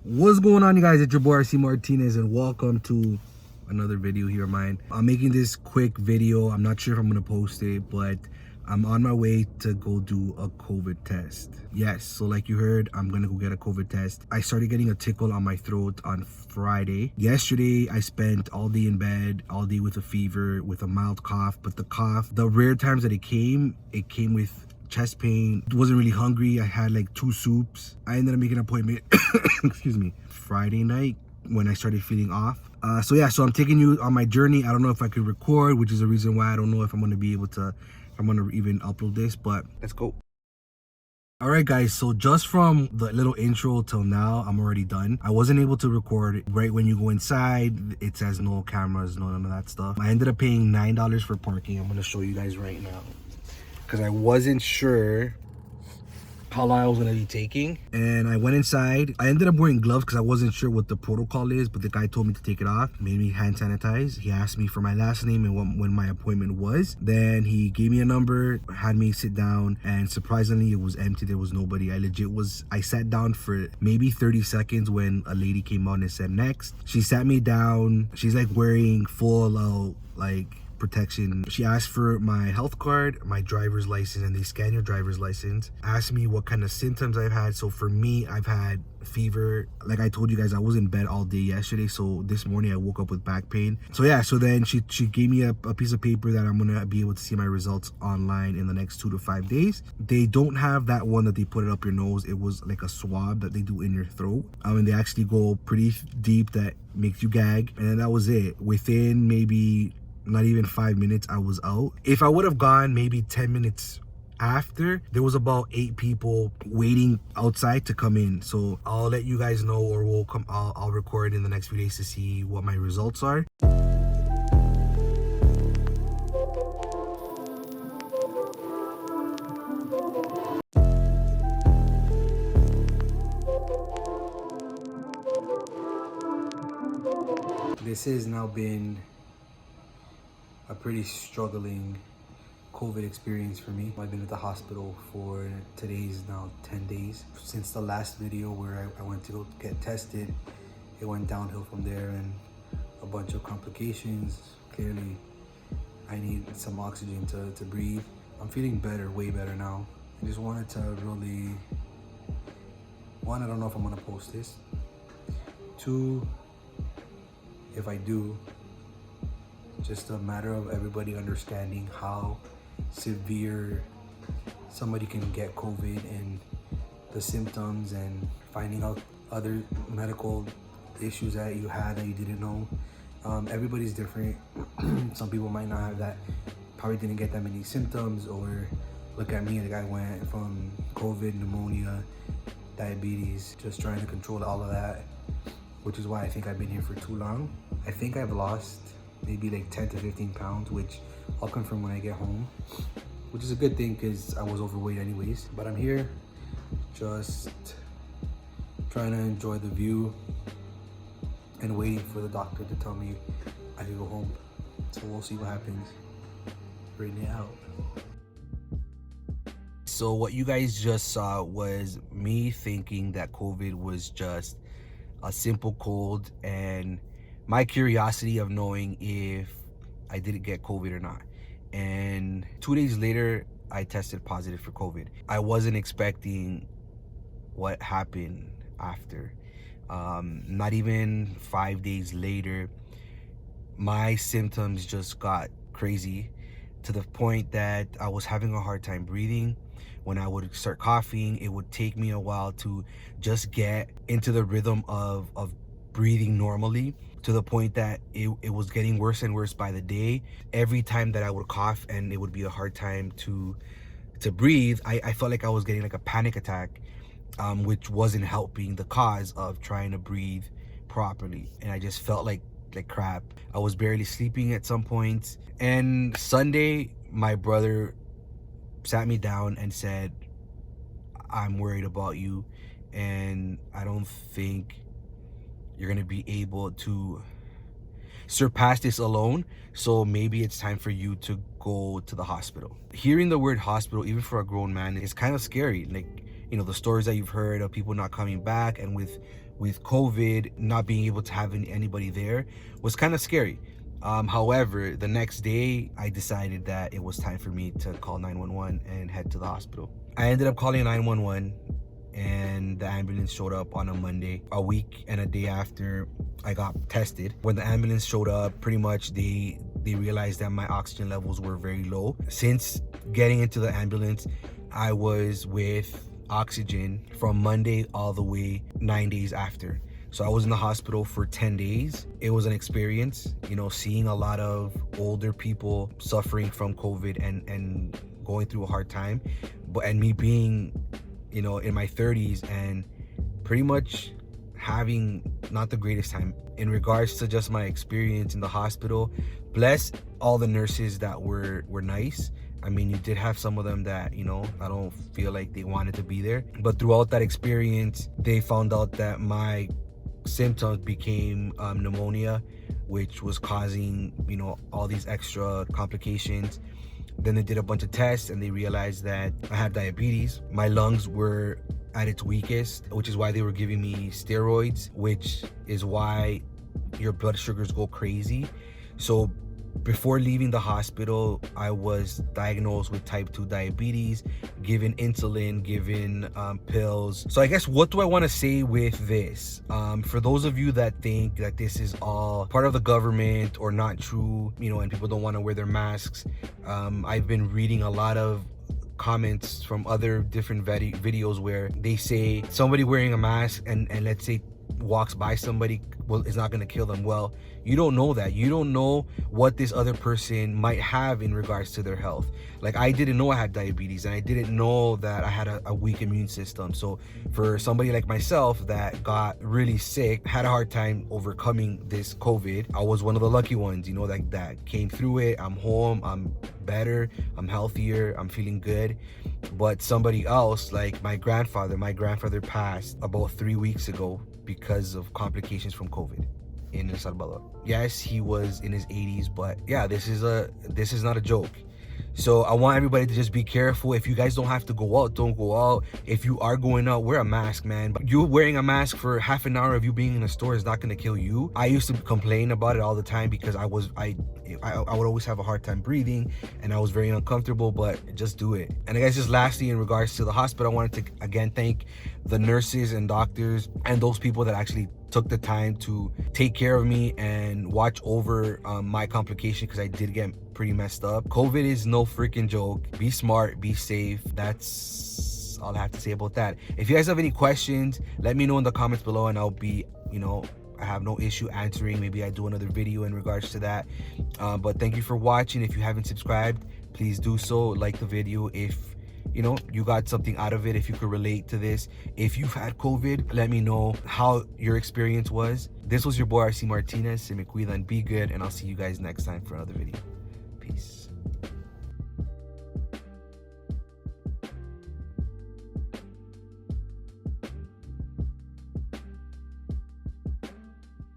What's going on, you guys? It's your boy RCMrtnz and welcome to another video here of mine. I'm making this quick video. I'm not sure if I'm gonna post it, but I'm on my way to go do a COVID test. Yes, so like you heard, I'm gonna go get a COVID test. I started getting a tickle on my throat on Friday. Yesterday, I spent all day in bed, all day with a fever, with a mild cough, but the rare times that it came with chest pain. Wasn't really hungry. I had like 2 soups. I ended up making an appointment excuse me, Friday night when I started feeling off. So I'm taking you on my journey. I don't know if I could record, which is the reason why I don't know if I'm going to be able to, if I'm going to even upload this, but let's go. All right, guys, so just from the little intro till now, I'm already done. I wasn't able to record it. Right when you go inside, it says no cameras, none of that stuff. I ended up paying $9 for parking. I'm going to show you guys right now, because I wasn't sure how long I was going to be taking. And I went inside. I ended up wearing gloves because I wasn't sure what the protocol is, but the guy told me to take it off, made me hand sanitize. He asked me for my last name and when my appointment was. Then he gave me a number, had me sit down, and surprisingly it was empty. There was nobody. I sat down for maybe 30 seconds when a lady came out and said next. She sat me down. She's like wearing full out like protection. She asked for my health card, my driver's license, and they scan your driver's license. Asked me what kind of symptoms I've had. So for me, I've had fever. Like I told you guys, I was in bed all day yesterday, so this morning I woke up with back pain. So then she gave me a piece of paper that I'm gonna be able to see my results online in the next 2 to 5 days. They don't have that one that they put it up your nose. It was like a swab that they do in your throat, and they actually go pretty deep, that makes you gag, and then that was it. Within maybe not even 5 minutes, I was out. If I would have gone maybe 10 minutes after, there was about 8 people waiting outside to come in. So I'll let you guys know, or I'll record in the next few days to see what my results are. This has now been a pretty struggling COVID experience for me. I've been at the hospital for today's now 10 days. Since the last video where I went to go get tested, it went downhill from there, and a bunch of complications. Clearly, I need some oxygen to breathe. I'm feeling better, way better now. I just wanted to really, one, I don't know if I'm gonna post this. 2, if I do, just a matter of everybody understanding how severe somebody can get COVID and the symptoms, and finding out other medical issues that you had that you didn't know. Everybody's different. Some people might not have that, probably didn't get that many symptoms, or look at me, like I went from COVID, pneumonia, diabetes, just trying to control all of that, which is why I think I've been here for too long. I think I've lost maybe like 10 to 15 pounds, which I'll confirm when I get home, which is a good thing because I was overweight anyways. But I'm here just trying to enjoy the view and waiting for the doctor to tell me I can go home. So we'll see what happens. Bring it out. So what you guys just saw was me thinking that COVID was just a simple cold, and my curiosity of knowing if I didn't get COVID or not. And 2 days later, I tested positive for COVID. I wasn't expecting what happened after. Not even 5 days later, my symptoms just got crazy, to the point that I was having a hard time breathing. When I would start coughing, it would take me a while to just get into the rhythm of breathing normally, to the point that it was getting worse and worse by the day. Every time that I would cough and it would be a hard time to breathe, I felt like I was getting like a panic attack, which wasn't helping the cause of trying to breathe properly. And I just felt like crap. I was barely sleeping at some points. And Sunday, my brother sat me down and said, I'm worried about you, and I don't think you're gonna be able to surpass this alone, so maybe it's time for you to go to the hospital. Hearing the word hospital, even for a grown man, is kind of scary. Like, you know, the stories that you've heard of people not coming back, and with with COVID, not being able to have anybody there was kind of scary. However, the next day I decided that it was time for me to call 911 and head to the hospital. I ended up calling 911 and the ambulance showed up on a Monday, a week and a day after I got tested. When the ambulance showed up, pretty much they realized that my oxygen levels were very low. Since getting into the ambulance, I was with oxygen from Monday all the way 9 days after. So I was in the hospital for 10 days. It was an experience, you know, seeing a lot of older people suffering from COVID and going through a hard time. And me being, you know, in my 30s and pretty much having not the greatest time in regards to just my experience in the hospital. Bless all the nurses that were nice. I mean, you did have some of them that, you know, I don't feel like they wanted to be there. But throughout that experience, they found out that my symptoms became pneumonia, which was causing, you know, all these extra complications. Then they did a bunch of tests and they realized that I had diabetes. My lungs were at its weakest, which is why they were giving me steroids, which is why your blood sugars go crazy. So before leaving the hospital, I was diagnosed with type 2 diabetes, given insulin, given pills. So I guess, what do I want to say with this? For those of you that think that this is all part of the government or not true, you know, and people don't want to wear their masks, I've been reading a lot of comments from other different videos where they say somebody wearing a mask and let's say walks by somebody, well, it's not going to kill them. Well, you don't know that. You don't know what this other person might have in regards to their health. Like, I didn't know I had diabetes and I didn't know that I had a weak immune system. So for somebody like myself that got really sick, had a hard time overcoming this COVID, I was one of the lucky ones, you know, like that came through it. I'm home, I'm better, I'm healthier, I'm feeling good. But somebody else, like my grandfather passed about 3 weeks ago because of complications from COVID in El Salvador. Yes, he was in his 80s, but yeah, this is not a joke. So I want everybody to just be careful. If you guys don't have to go out, don't go out. If you are going out, wear a mask, man. But you wearing a mask for half an hour of you being in a store is not going to kill you. I used to complain about it all the time because I would always have a hard time breathing and I was very uncomfortable, but just do it. And I guess just lastly, in regards to the hospital, I wanted to again thank the nurses and doctors and those people that actually took the time to take care of me and watch over my complication, because I did get pretty messed up. COVID is no freaking joke. Be smart, be safe. That's all I have to say about that. If you guys have any questions, let me know in the comments below and I'll be, you know, I have no issue answering. Maybe I do another video in regards to that. But thank you for watching. If you haven't subscribed, please do so. Like the video if, you know, you got something out of it, if you could relate to this. If you've had COVID, let me know how your experience was. This was your boy RCMrtnz. Se me cuidan, be good, and I'll see you guys next time for another video.